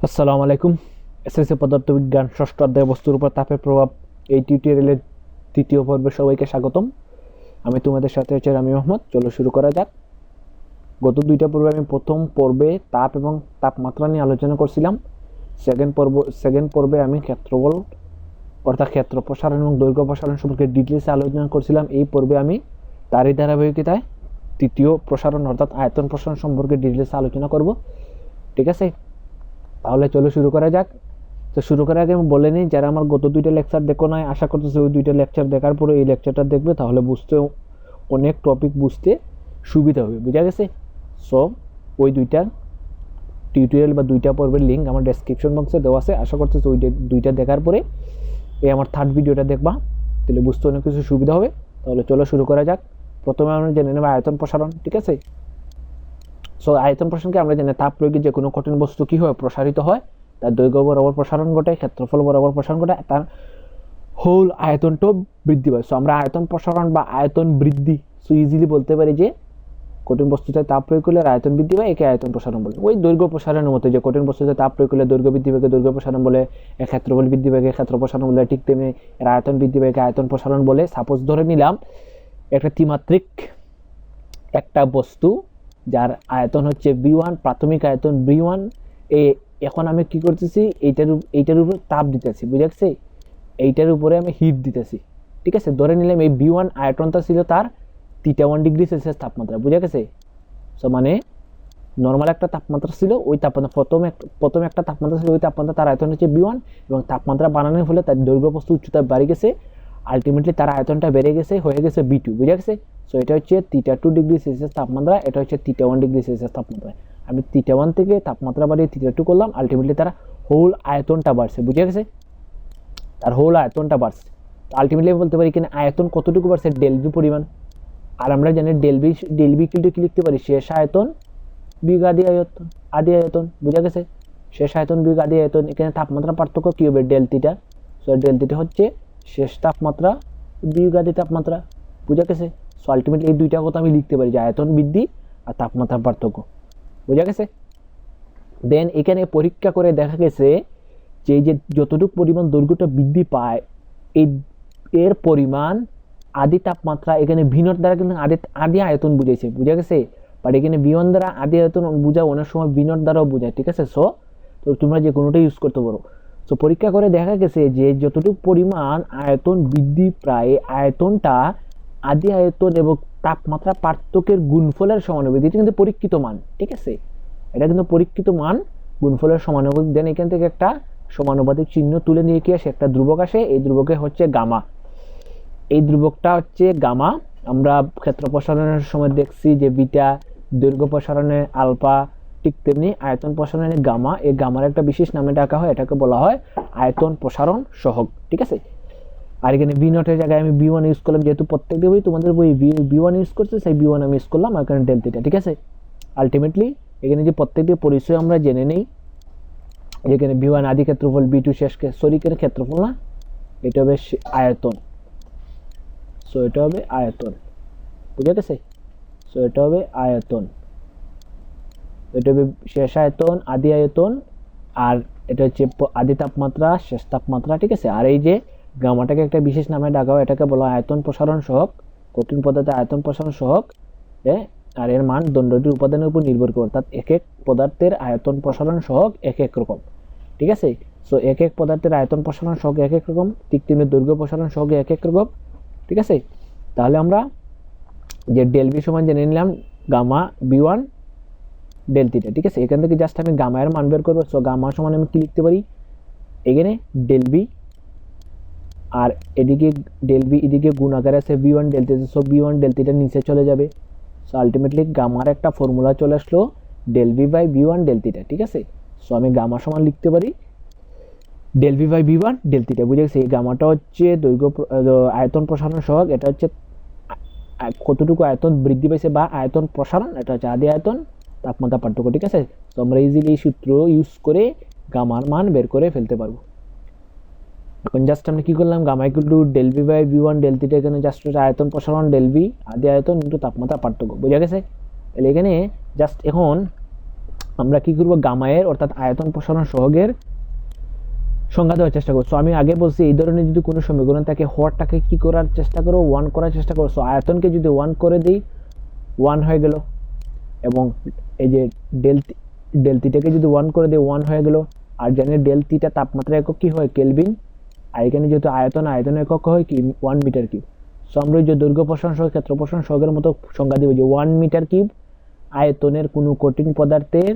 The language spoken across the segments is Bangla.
আসসালামু আলাইকুম। এসএসসি পদার্থবিজ্ঞান ষষ্ঠ অধ্যায় বস্তুর উপর তাপের প্রভাব এই টিউটোরিয়ালের তৃতীয় পর্বে সবাইকে স্বাগতম। আমি তোমাদের সাথে হচ্ছে রামি মোহাম্মদ। চলো শুরু করা যাক। গত দুইটা পর্বে আমি প্রথম পর্বে তাপ এবং তাপমাত্রা নিয়ে আলোচনা করছিলাম। সেকেন্ড পর্বে আমি ক্ষেত্রফল অর্থাৎ ক্ষেত্র প্রসারণ এবং দৈর্ঘ্য প্রসারণ সম্পর্কে ডিটেলসে আলোচনা করছিলাম। এই পর্বে আমি তারই ধারাবাহিকতায় তৃতীয় প্রসারণ অর্থাৎ আয়তন প্রসারণ সম্পর্কে ডিটেলসে আলোচনা করব। ঠিক আছে, তাহলে চলো শুরু করা যাক। তো শুরু করার আগে আমি বলে নিই, যারা আমার গত দুইটা লেকচার দেখো নাই, আশা করতেছি ওই দুইটা লেকচার দেখার পরে এই লেকচারটা দেখবে, তাহলে বুঝতে অনেক টপিক বুঝতে সুবিধা হবে। বুঝা গেছে? সো ওই দুইটা টিউটোরিয়াল বা দুইটা পর্বের লিঙ্ক আমার ডেসক্রিপশন বক্সে দেওয়া আছে। আশা করতেছি ওই দুইটা দেখার পরে এই আমার থার্ড ভিডিওটা দেখবা, তাহলে বুঝতে অনেক কিছু সুবিধা হবে। তাহলে চলো শুরু করা যাক। প্রথমে আমরা জেনে নেব আয়তন প্রসারণ। ঠিক আছে, সো আয়তন প্রসারণকে আমরা জানি তাপ প্রয়োগে যে কোনো কঠিন বস্তু কি হয়, প্রসারিত হয়। তার দৈর্ঘ্য বরাবর প্রসারণ ঘটায়, ক্ষেত্রফল বরাবর প্রসারণ ঘটায়, তার হোল আয়তনটাও বৃদ্ধি পায়। সো আমরা আয়তন প্রসারণ বা আয়তন বৃদ্ধি সো ইজিলি বলতে পারি যে কঠিন বস্তুতে তাপ প্রয়োগ করলে আয়তন বৃদ্ধি পায়, একে আয়তন প্রসারণ বলে। ওই দৈর্ঘ্য প্রসারণের মতো, যে কঠিন বস্তুতে তাপ প্রয়োগ করলে দৈর্ঘ্য বৃদ্ধি পায়, দৈর্ঘ্য প্রসারণ বলে। ক্ষেত্রফল বৃদ্ধি পায়, ক্ষেত্র প্রসারণ বলে। ঠিক তেমনি এর আয়তন বৃদ্ধি পায়, আয়তন প্রসারণ বলে। সাপোজ ধরে নিলাম একটা ত্রিমাত্রিক একটা বস্তু যার আয়তন হচ্ছে B1, প্রাথমিক আয়তন B1। এখন আমি কি করতেছি, এইটার উপর তাপ দিতেছি। বুঝাচ্ছে? এইটার উপরে আমি হিট দিতেছি। ঠিক আছে, ধরে নিলাম এই B1 আয়তনটা ছিল তার 1 ডিগ্রি সেলসিয়াস তাপমাত্রা। বুঝা গেছে? সো মানে নর্মাল একটা তাপমাত্রা ছিল, ওই তাপমাত্রা প্রথমে একটা তাপমাত্রা ছিল, ওই তাপমাত্রা তার আয়তন হচ্ছে B1, এবং তাপমাত্রা বাড়ানোর ফলে তার দৈর্ঘ্য বস্তু উচ্চতা বাড়ে গেছে, আলটিমেটলি তার আয়তনটা বেড়ে গেছে, হয়ে গেছে B2। বুঝা গেছে? সো এটা হচ্ছে 2 ডিগ্রি সেলসিয়াস তাপমাত্রা, এটা হচ্ছে 1 ডিগ্রি সেলসিয়াস তাপমাত্রা। আমি 1 থেকে তাপমাত্রা বাড়িয়ে 2 করলাম, আলটিমেটলি তার হোল আয়তনটা বাড়ছে। বুঝা গেছে? তার হোল আয়তনটা বাড়ছে। আলটিমেটলি বলতে পারি কিনা আয়তন কতটুকু বাড়ছে, ডেলভি পরিমাণ। আর আমরা জানি ডেলভি কিন্তু কি লিখতে পারি, শেষ আয়তন বিয়োগ আদি আয়তন। বুঝা গেছে? শেষ আয়তন বিয়োগ আদি আয়তন। এখানে তাপমাত্রা পার্থক্য কি হবে, ডেলটিটা। সো ডেলটিটা হচ্ছে শেষ তাপমাত্রা বিয়োগ আদি তাপমাত্রা। বুঝা গেছে? সো আলটিমেটলি এই দুইটা কথা আমি লিখতে পারি যে আয়তন বৃদ্ধি আর তাপমাত্রা পার্থক্য। বুঝা গেছে? দেন এখানে পরীক্ষা করে দেখা গেছে যে এই যে যতটুকু পরিমাণ দৈর্ঘ্যটা বৃদ্ধি পায়, এর পরিমাণ আদি তাপমাত্রা, এখানে ভিনর দ্বারা কিন্তু আদি আয়তন বুঝাইছে। বুঝা গেছে? বাট এখানে B1 দ্বারা আদি আয়তন বোঝা অনেক সময় ভিনর দ্বারাও বোঝায়। ঠিক আছে, সো তো তোমরা যে কোনোটা ইউজ করতে পারো। সো পরীক্ষা করে দেখা গেছে যে যতটুকু পরিমাণ আয়তন বৃদ্ধি প্রায় আয়তনটা আদি আয়তন এবং তাপমাত্রা পার্থক্যের গুণফলের সমানুপাতিক। এটা কিন্তু পরীক্ষিত মান। ঠিক আছে, এটা কিন্তু পরীক্ষিত মান গুণফলের সমানুপাতিক। দেন এখান থেকে একটা সমানুপাতিক চিহ্ন তুলে নিয়ে কি আসে, একটা ধ্রুবক আসে। এই ধ্রুবকে হচ্ছে গামা। এই ধ্রুবকটা হচ্ছে গামা। আমরা ক্ষেত্র প্রসারণের সময় দেখছি যে বিটা, দৈর্ঘ্য প্রসারণে আলফা, ঠিক তেমনি আয়তন প্রসারণে গামা। এই গামার একটা বিশেষ নামে ডাকা হয়, এটাকে বলা হয় আয়তন প্রসারণ সহগ। ঠিক আছে, আর এখানে বি নটের জায়গায় আমি B1 ইউজ করলাম, যেহেতু প্রত্যেকটা বই তোমাদের বই B1 ইউজ করছে, সেই B1 আমি ইউজ করলাম, আর এখানে ডেলটা। ঠিক আছে, আলটিমেটলি এখানে যে প্রত্যেকটি পরিচয় আমরা জেনে নেই, যেখানে B1 আদি ক্ষেত্রফল, B2 শেষ, সরি কেন ক্ষেত্রফল না, এটা হবে আয়তন। সো এটা হবে আয়তন। বুঝা গেছে? সো এটা হবে আয়তন, এটা হবে শেষ আয়তন, আদি আয়তন, আর এটা হচ্ছে আদি তাপমাত্রা, শেষ তাপমাত্রা। ঠিক আছে, আর এই যে গামাটাকে একটা বিশেষ নামে ডাকা হয়, এটাকে বলা হয় আয়তন প্রসারণ সহগ। কঠিন পদার্থের আয়তন প্রসারণ সহগ, আর এর মান দণ্ডটির উপাদানের উপর নির্ভর করে, অর্থাৎ এক এক পদার্থের আয়তন প্রসারণ সহগ এক এক রকম। ঠিক আছে, সো এক এক পদার্থের আয়তন প্রসারণ সহগ এক এক রকম, ঠিক তেমনি দৈর্ঘ্য প্রসারণ সহগ এক এক রকম। ঠিক আছে, তাহলে আমরা যে ডেল বি সমান জেনে নিলাম গামা B1 ডেল থিটা। ঠিক আছে, এখান থেকে জাস্ট আমি গামা এর মান বের করবো। সো গামা সমান আমি কি লিখতে পারি, এখানে ডেল বি, আর এদিকে ডেল বি, এদিকে গুণ আকারে আছে B1 del theta. So B1 del theta নিচে চলে যাবে। সো আলটিমেটলি গামার একটা ফর্মুলা চলে আসলো, del B by B1 del theta. ঠিক আছে, সো আমি গামা সমান লিখতে পারি del B by B1 del theta. বুঝে গেছে? এই গামাটা হচ্ছে দৈর্ঘ্য আয়তন প্রসারণ সহগ, এটা হচ্ছে কতটুকু আয়তন বৃদ্ধি পাইছে বা আয়তন প্রসারণ, এটা হচ্ছে আদি আয়তন তাপমাত্রা পার্থক্য। ঠিক আছে, তো আমরা ইজিলি এই সূত্র ইউজ করে গামার মান বের করে ফেলতে পারবো। এখন জাস্ট আমরা কি করলাম, gamma equal to del B by B1 del theta, এখানে জাস্ট আয়তন প্রসারণ ডেল বি, আদি আয়তন ইনটু তাপমাত্রা পার্থক্য। বোঝা গেছে? তাহলে এখানে জাস্ট এখন আমরা কি করব, গামা এর অর্থাৎ আয়তন প্রসারণ সহগের সংজ্ঞা দেওয়ার চেষ্টা করো। সো আমি আগে বলছি এই ধরনের যদি কোনো সমীকরণ থাকে হরটাকে কি করার চেষ্টা করো, 1 করার চেষ্টা করো। সো আয়তনকে যদি 1 করে দিই 1 হয়ে গেল, এবং এই যে ডেল থিটাকে যদি 1 করে দিই 1 হয়ে গেল। আর জানি ডেল থিটা তাপমাত্রা একক কি হয়, কেলভিন। আর এখানে যেহেতু আয়তন একক হয় কি 1 মিটার কিউব। সো আমরা যে দৈর্ঘ্য প্রসারণ সহ ক্ষেত্র প্রসারণ সহগের মতো সংজ্ঞা দিব যে 1 মিটার কিউব আয়তনের কোনো কঠিন পদার্থের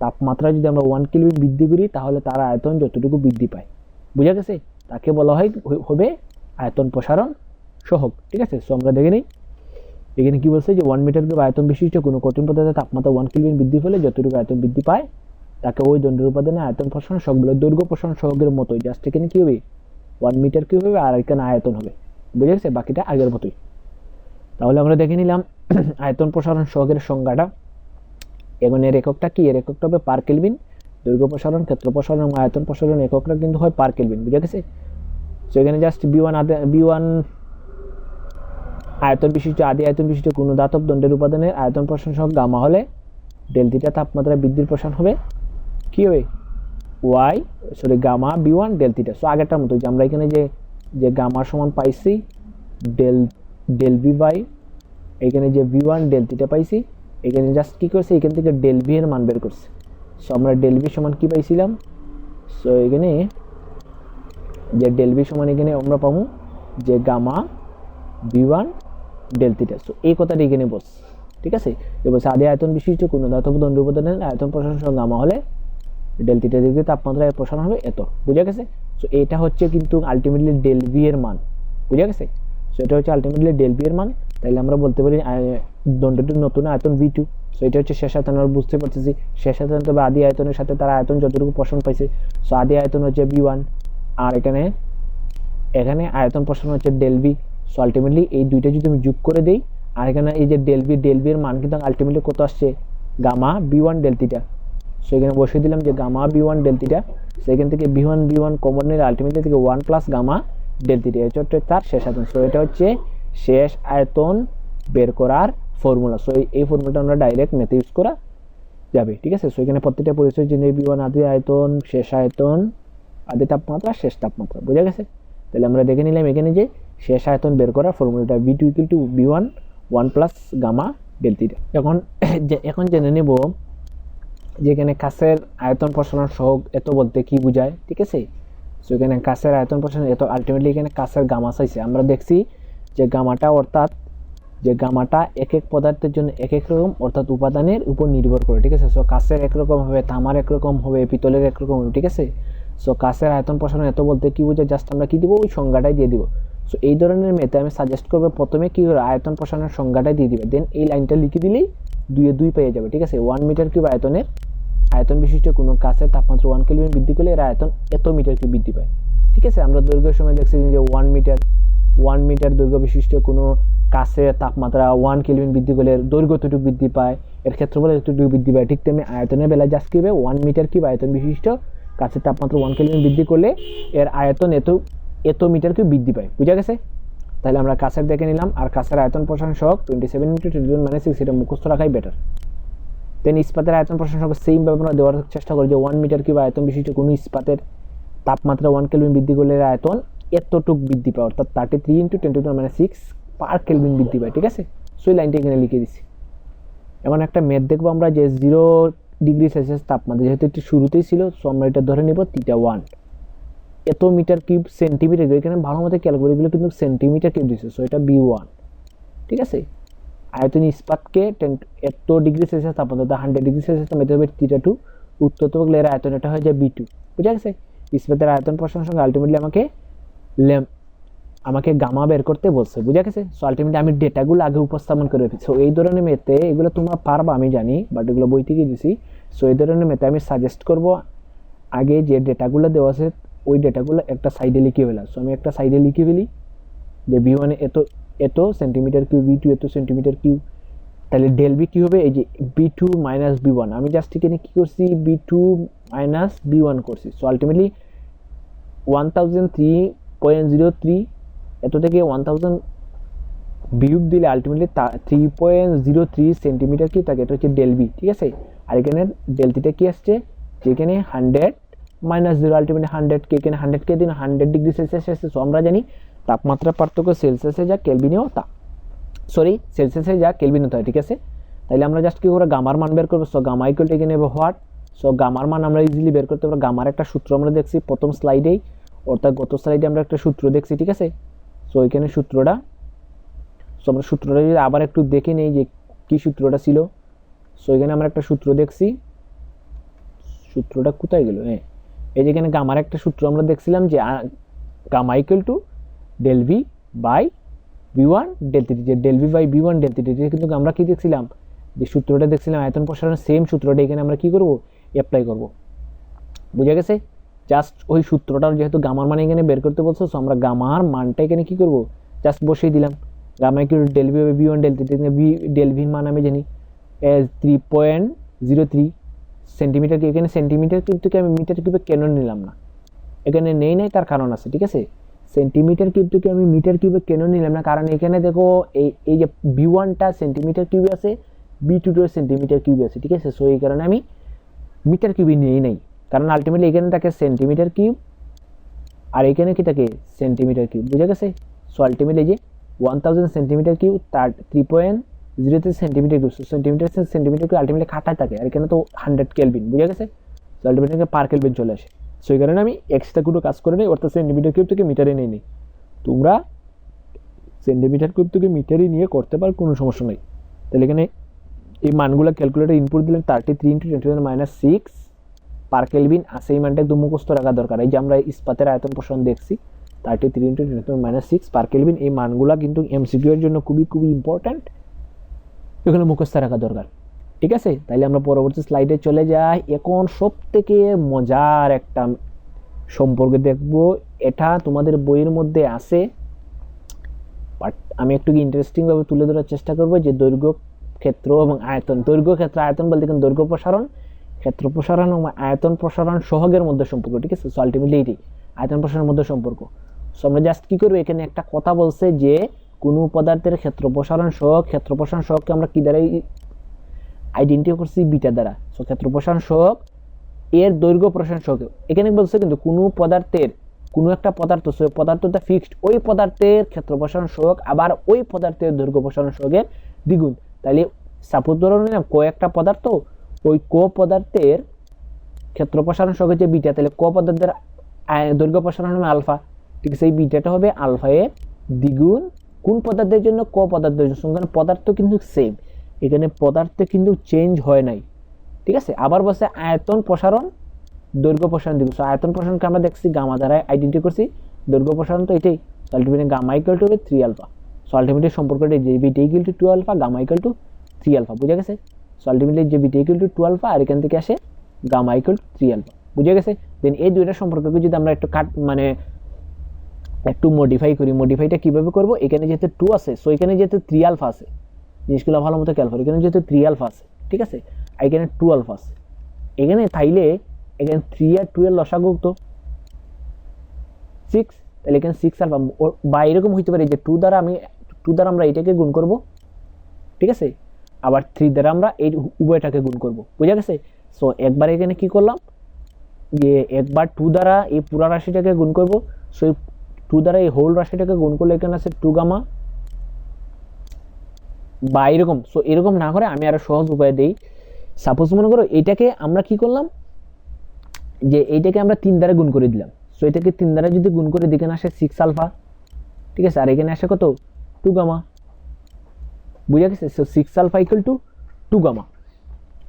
তাপমাত্রা যদি আমরা 1 কেলভিন বৃদ্ধি করি তাহলে তার আয়তন যতটুকু বৃদ্ধি পায়, বুঝা গেছে, তাকে বলা হয় হবে আয়তন প্রসারণ সহগ। ঠিক আছে, সো আমরা দেখে নিই এখানে কি বলছে যে 1 মিটার কিউব আয়তন বিশিষ্ট কোনো কঠিন পদার্থের তাপমাত্রা 1 কেলভিন বৃদ্ধি হলে যতটুকু আয়তন বৃদ্ধি পায় তাকে ওই দণ্ডের উপাদানে আয়তন প্রসারণ সহগ বলে। দৈর্ঘ্য প্রসারণ সহগের মতোই, জাস্ট এখানে কি হবে 1 মিটার কিউব হবে আর এখানে আয়তন হবে, বুঝে গেছে, বাকিটা আগের মতোই। তাহলে আমরা দেখে নিলাম আয়তন প্রসারণ সহগের সংজ্ঞাটা। এখন এর এককটা কি, এর এককটা হবে পার কেলভিন। দৈর্ঘ্য প্রসারণ, ক্ষেত্র প্রসারণ এবং আয়তন প্রসারণ এককটা কিন্তু হয় পার কেলভিন, বুঝে গেছে। সো এখানে জাস্ট বি1 আয়তন বিশিষ্ট আদি আয়তন বিশিষ্ট কোনো ধাতব দণ্ডের উপাদানের আয়তন প্রসারণ সহগ গামা হলে ডেল থিটা তাপমাত্রা বৃদ্ধির প্রসারণ হবে কি হবে gamma B one del theta. So আগেরটার মতো যে আমরা এখানে যে গামার সমান পাইছি ডেল বি বাই এখানে যে বি1 ডেল থিটা পাইছি, এখানে জাস্ট কি করছে এখান থেকে ডেল বি এর মান বের করছে। সো আমরা ডেল বি সমান কি পাইছিলাম, সো এখানে যে ডেল বি সমান এখানে আমরা পাবো যে gamma B one del theta. So এই কথাটা এখানে বস, ঠিক আছে। এবার আদি আয়তন বিশিষ্ট কোনো ধাতব দণ্ড উপাদানের আয়তন প্রসারণ সহগ গামা হলে ডেল থিটা দিকে তাপমাত্রায় প্রসারণ হবে এত, বুঝা গেছে। সো এটা হচ্ছে কিন্তু আলটিমেটলি ডেল বি এর মান, বুঝা গেছে। সো এটা হচ্ছে আলটিমেটলি ডেল বি এর মান। তাহলে আমরা বলতে পারি দণ্ডটির নতুন আয়তন বি2। সো এটা হচ্ছে শেষ আয়তন, আমরা বুঝতে পারতেছি শেষ আয়তন তবে আদি আয়তনের সাথে তার আয়তন যতটুকু প্রসারণ পাইছে। সো আদি আয়তন হচ্ছে বি1 আর এখানে আয়তন প্রসারণ হচ্ছে ডেল বি। সো আলটিমেটলি এই দুইটা যদি আমি যোগ করে দিই আর এখানে এই যে ডেল বি এর মান কিন্তু আলটিমেটলি কত আসছে, gamma B one del theta. So এখানে বসিয়ে দিলাম যে gamma B one del theta. So এখান থেকে বি1 কমন নিলে আলটিমেটলি থেকে 1 প্লাস গামা ডেল থিটা, এটা হচ্ছে তার শেষ আয়তন। সো এটা হচ্ছে শেষ আয়তন বের করার ফর্মুলা। সো এই ফর্মুলাটা আমরা ডাইরেক্ট ম্যাথে ইউজ করা যাবে, ঠিক আছে। সো এখানে প্রত্যেকটা পরিচয় জেনে বি1 আদি আয়তন, শেষ আয়তন, আদি তাপমাত্রা, শেষ তাপমাত্রা, বোঝা গেছে। তাহলে আমরা দেখে নিলাম এখানে যে শেষ আয়তন বের করার ফর্মুলাটা B two equal to B one 1 plus gamma del theta. এখন জেনে নেব যে এখানে কাছের আয়তন প্রসারণ সহগ এত বলতে কি বোঝায়, ঠিক আছে। সো এখানে কাছের আয়তন প্রসারণ এত আলটিমেটলি এখানে কাছের গামা চাইছে। আমরা দেখছি যে গামাটা অর্থাৎ যে গামাটা এক এক পদার্থের জন্য এক এক রকম অর্থাৎ উপাদানের উপর নির্ভর করে, ঠিক আছে। সো কাছের একরকম হবে, তামার একরকম হবে, পিতলের একরকম হবে, ঠিক আছে। সো কাছের আয়তন প্রসারণ এত বলতে কি বোঝায়, জাস্ট আমরা কি দিব ওই সংজ্ঞাটাই দিয়ে দিব। সো এই ধরনের মেথে আমি সাজেস্ট করবো প্রথমে কি করে আয়তন প্রসারণের সংজ্ঞাটাই দিয়ে দিবে, দেন এই লাইনটা লিখে দিলেই 2 পেয়ে যাবে, ঠিক আছে। 1 মিটার কিউব আয়তনের আয়তন বিশিষ্ট কোনো কাছের তাপমাত্রা 1 কেলভিন বৃদ্ধি করলে এর আয়তন এত মিটার কিউব বৃদ্ধি পায়, ঠিক আছে। আমরা দৈর্ঘ্যের সময় দেখছি যে 1 মিটার দৈর্ঘ্য বিশিষ্ট কোনো কাছের তাপমাত্রা 1 কেলভিন বৃদ্ধি করলে দৈর্ঘ্য এতটুকু বৃদ্ধি পায়, এর ক্ষেত্রফল এতটুকু বৃদ্ধি পায়। ঠিক তেমনি আয়তনের বেলায় জাস্ট কি হবে 1 মিটার কিউব আয়তন বিশিষ্ট কাছের তাপমাত্রা 1 কেলভিন বৃদ্ধি করলে এর আয়তন এত মিটার কিউব বৃদ্ধি পায়, বুঝা গেছে। তাহলে আমরা কাছের দেখে নিলাম। আর কাছের আয়তন প্রসারণ সহগ 27 × 10⁻⁶, এটা মুখস্থ রাখাই বেটার। দেন ইস্পাতের আয়তন প্রসারণ সহগ সেম ভাবে আমরা দেওয়ার চেষ্টা করি যে 1 মিটার কিউব আয়তন বিশিষ্ট কোনো ইস্পাতের তাপমাত্রা 1 কেলভিন বৃদ্ধি করলে এর আয়তন এতটুক বৃদ্ধি পায়, অর্থাৎ 33 × 10⁻⁶ পার কেলভিন বৃদ্ধি পায়, ঠিক আছে। সো এই লাইনটা এখানে লিখে দিছি। এখন একটা ম্যাথ দেখবো আমরা যে 0 ডিগ্রি সেলসিয়াস তাপমাত্রা যেহেতু একটু শুরুতেই ছিল, সো আমরা এটা ধরে নেব θ1 এত মিটার কিউব সেন্টিমিটার, এখানে ভালো মতো খেয়াল করি এগুলো কিন্তু সেন্টিমিটার কিউব দিচ্ছে। সো এটা বি1, ঠিক আছে। আয়তন ইস্পাতকে এত ডিগ্রি সেলসিয়াস তাপমাত্রা 100 ডিগ্রি সেলসিয়াস তাপমাত্রা হবে θ2 উত্তপ্ত করলে এর আয়তন এটা হয়ে যায় বি2, বুঝা গেছে। ইস্পাতের আয়তন প্রসারণের সঙ্গে আলটিমেটলি আমাকে গামা বের করতে বলছে, বুঝা গেছে। সো আলটিমেটলি আমি ডেটাগুলো আগে উপস্থাপন করে রেখেছি। সো এই ধরনের মেথে এগুলো তোমরা পারবা আমি জানি, বাট এগুলো বই থেকে দিছি। সো এই ধরনের মেথে আমি সাজেস্ট করব আগে যে ডেটাগুলো দেওয়া আছে ওই ডেটাগুলো একটা সাইডে লিখে ফেলা। সো আমি একটা সাইডে লিখে ফেলি যে বি1 এত সেন্টিমিটার কিউব, বি2 এত সেন্টিমিটার কিউব। তাহলে ডেল বি কি হবে, এই যে বি2 মাইনাস বি1, আমি জাস্ট এখানে কি করছি বি2 মাইনাস বি1 করছি। সো আলটিমেটলি 1003.03 এত থেকে 1000 বিয়োগ দিলে আলটিমেটলি 3.03 সেন্টিমিটার কি থাকে, এটা হচ্ছে ডেল বি, ঠিক আছে। আর এখানে ডেল থিটা কি আসছে, যেখানে 100 মাইনাস 0 আলটিমেটলি 100 কে, এখানে 100 কে দিন 100 ডিগ্রি সেলসিয়াস আসছে। সো আমরা জানি তাপমাত্রার পার্থক্য সেলসিয়াসে যা কেলভিনেও তা, সরি সেলসিয়াসে যা কেলভিনে হয়, ঠিক আছে। তাইলে আমরা জাস্ট কি করে গামার মান বের করবো। সো গামা ইকুয়াল টু এখানে হোয়াট, সো গামার মান আমরা ইজিলি বের করতে পারবো। গামার একটা সূত্র আমরা দেখছি প্রথম স্লাইডেই, অর্থাৎ গত স্লাইডে আমরা একটা সূত্র দেখছি, ঠিক আছে। সো এখানে সূত্রটা, সো আমরা সূত্রটা যদি আবার একটু দেখে নেই যে কি সূত্রটা ছিল। সো এখানে আমরা একটা সূত্র দেখছি, সূত্রটা কোথায় গেল, হ্যাঁ এই যে এখানে গামার একটা সূত্র আমরা দেখছিলাম যে gamma equal to del V by v1 del theta, যে del V by v1 del theta, কিন্তু আমরা কি দেখছিলাম, যে সূত্রটা দেখছিলাম আয়তন প্রসারণের সেম সূত্রটা এখানে আমরা কি করব, অ্যাপ্লাই করব। বুঝা গেছে। জাস্ট ওই সূত্রটার যেহেতু গামার মান এখানে বের করতে বলছো, সো আমরা গামার মানটা এখানে কি করব, জাস্ট বসিয়ে দিলাম। Gamma equal to del V by v1 del theta, del ভির মান আমি জানি 3.03 সেন্টিমিটার, এখানে সেন্টিমিটার কিউবকে আমি মিটার কিউবে কেন নিলাম না, এখানে নেই নাই তার কারণ আছে, ঠিক আছে। সেন্টিমিটার কিউব থেকে আমি মিটার কিউবে কেন নিলাম না, কারণ এখানে দেখো এই যে v1টা সেন্টিমিটার কিউবে আছে, v2টা সেন্টিমিটার কিউবে আছে, ঠিক আছে। সো এই কারণে আমি মিটার কিউবে নিয়েই নাই, কারণ আলটিমেটলি এখানে থাকে সেন্টিমিটার কিউব আর এখানে কি থাকে সেন্টিমিটার কিউব, বুঝা গেছে। সো আলটিমেটলি যে 1000 সেন্টিমিটার কিউব তার 3.03 centimetre cube, centimetre cube ultimately খাটায় থাকে, আর এখানে তো 100 কেলভিন, বুঝা গেছে। সো আলটিমেটলি পার কেলভিন চলে আসে। সো এই কারণে আমি এক্সট্রা কোনো কাজ করে নেই, অর্থাৎ সেন্টিমিটার কিউব থেকে মিটারে নিয়ে নিই। তোমরা সেন্টিমিটার কিউব থেকে মিটারে নিয়ে করতে পারো, কোনো সমস্যা নেই। তাহলে এখানে এই মানগুলো ক্যালকুলেটর ইনপুট দিলেন 33 × 10⁻6 পার কেলভিন আছে, এই মানটা একদম মুখস্থ রাখা দরকার। এই যে আমরা ইস্পাতের আয়তন প্রসারণ দেখছি 33 × 10⁻6 পার কেলভিন, এই মানগুলো কিন্তু এমসিকিউ এর জন্য খুবই খুবই ইম্পর্ট্যান্ট, এগুলো মুখস্থ রাখা দরকার, ঠিক আছে। তাইলে আমরা পরবর্তী স্লাইডে চলে যাই। এখন সব থেকে মজার একটা সম্পর্ক দেখব, এটা তোমাদের বইয়ের মধ্যে আছে, বাট আমি একটু ইন্টারেস্টিং ভাবে তুলে ধরার চেষ্টা করব, যে দৈর্ঘ্য ক্ষেত্র এবং আয়তন, দৈর্ঘ্য ক্ষেত্র আয়তন বলতে কিন্তু দৈর্ঘ্য প্রসারণ, ক্ষেত্র প্রসারণ এবং আয়তন প্রসারণ সহগের মধ্যে সম্পর্ক, ঠিক আছে। সো আলটিমেটলি এটি আয়তন প্রসারণের মধ্যে সম্পর্ক। সো আমরা জাস্ট কি করবো, এখানে একটা কথা বলছে যে কোনো পদার্থের ক্ষেত্র প্রসারণ সহগ, ক্ষেত্র প্রসারণ সহগকে আমরা কি দ্বারা আইডেন্টিফাই করছি, বিটা দ্বারা। সো ক্ষেত্র প্রসারণ সহগ এর দৈর্ঘ্য প্রসারণ সহগ, এখানে বলছে কিন্তু কোনো পদার্থের, কোনো একটা পদার্থ, সো পদার্থটা ফিক্সড, ওই পদার্থের ক্ষেত্র প্রসারণ সহগ আবার ওই পদার্থের দৈর্ঘ্য প্রসারণ সহগের দ্বিগুণ। তাহলে সাপোজ ধরো নিলাম কয়েকটা পদার্থ, ওই পদার্থের ক্ষেত্র প্রসারণ সহগ হচ্ছে বিটা, তাহলে পদার্থের দৈর্ঘ্য প্রসারণ হবে আলফা, ঠিক আছে। এই বিটাটা হবে আলফা এর দ্বিগুণ কোন পদার্থের জন্য, পদার্থের জন্য। পদার্থ কিন্তু সেম, এখানে পদার্থ কিন্তু চেঞ্জ হয় নাই, ঠিক আছে। আবার বলছে আয়তন প্রসারণ দৈর্ঘ্য প্রসারণ দিব। সো আয়তন প্রসারণকে আমরা দেখছি গামা দ্বারা আইডেন্টিফাই করছি, দৈর্ঘ্য প্রসারণ তো এটাই। So ultimately gamma equal to 3 alpha. So ultimately সম্পর্কটা যে beta equal to 2 alpha, gamma equal to 3 alpha, বুঝা গেছে। সো আলটিমেটলি যে বিটা ইকুয়াল টু 2 আলফা আর এখান থেকে আসে গামা ইকুয়াল টু 3 আলফা, বুঝা গেছে। দেন এই দুইটা সম্পর্ককে যদি আমরা একটু মানে একটু মডিফাই করি, মডিফাইটা কিভাবে করব, এখানে যেহেতু 2 আছে, সো এখানে যেহেতু 3 আলফা আছে, জিনিসগুলো ভালো মতো খেয়াল করো, এখানে যেহেতু 3 আলফা আছে, ঠিক আছে, আর এখানে 2 আলফা আছে, এখানে তাইলে এখানে 3 আর 2 এর লসাগু তো 6, তাহলে এখানে 6 আলফা, বা এরকম হইতে পারে যে 2 দ্বারা আমরা এটাকে গুণ করব, ঠিক আছে, আবার 3 দ্বারা আমরা এই উভয়টাকে গুণ করব, বুঝা গেছে। সো একবার এখানে কি করলাম, যে একবার 2 দ্বারা এই পুরা রাশিটাকে গুণ করব, সো 2 দ্বারা এই হোল রাশিটাকে গুণ করলে এখানে আছে 2 গামা, বা এরকম। সো এরকম না করে আমি আরো সহজ উপায় দেই। সাপোজ মনে করো এটাকে আমরা কি করলাম, যে এইটাকে আমরা 3 দ্বারা গুণ করে দিলাম। সো এটাকে 3 দ্বারা যদি গুণ করে দিকে আসে 6 আলফা, ঠিক আছে, আর এখানে আসে কত 2 গামা, বুঝা গেছে। So 6 alpha equal to 2 gamma,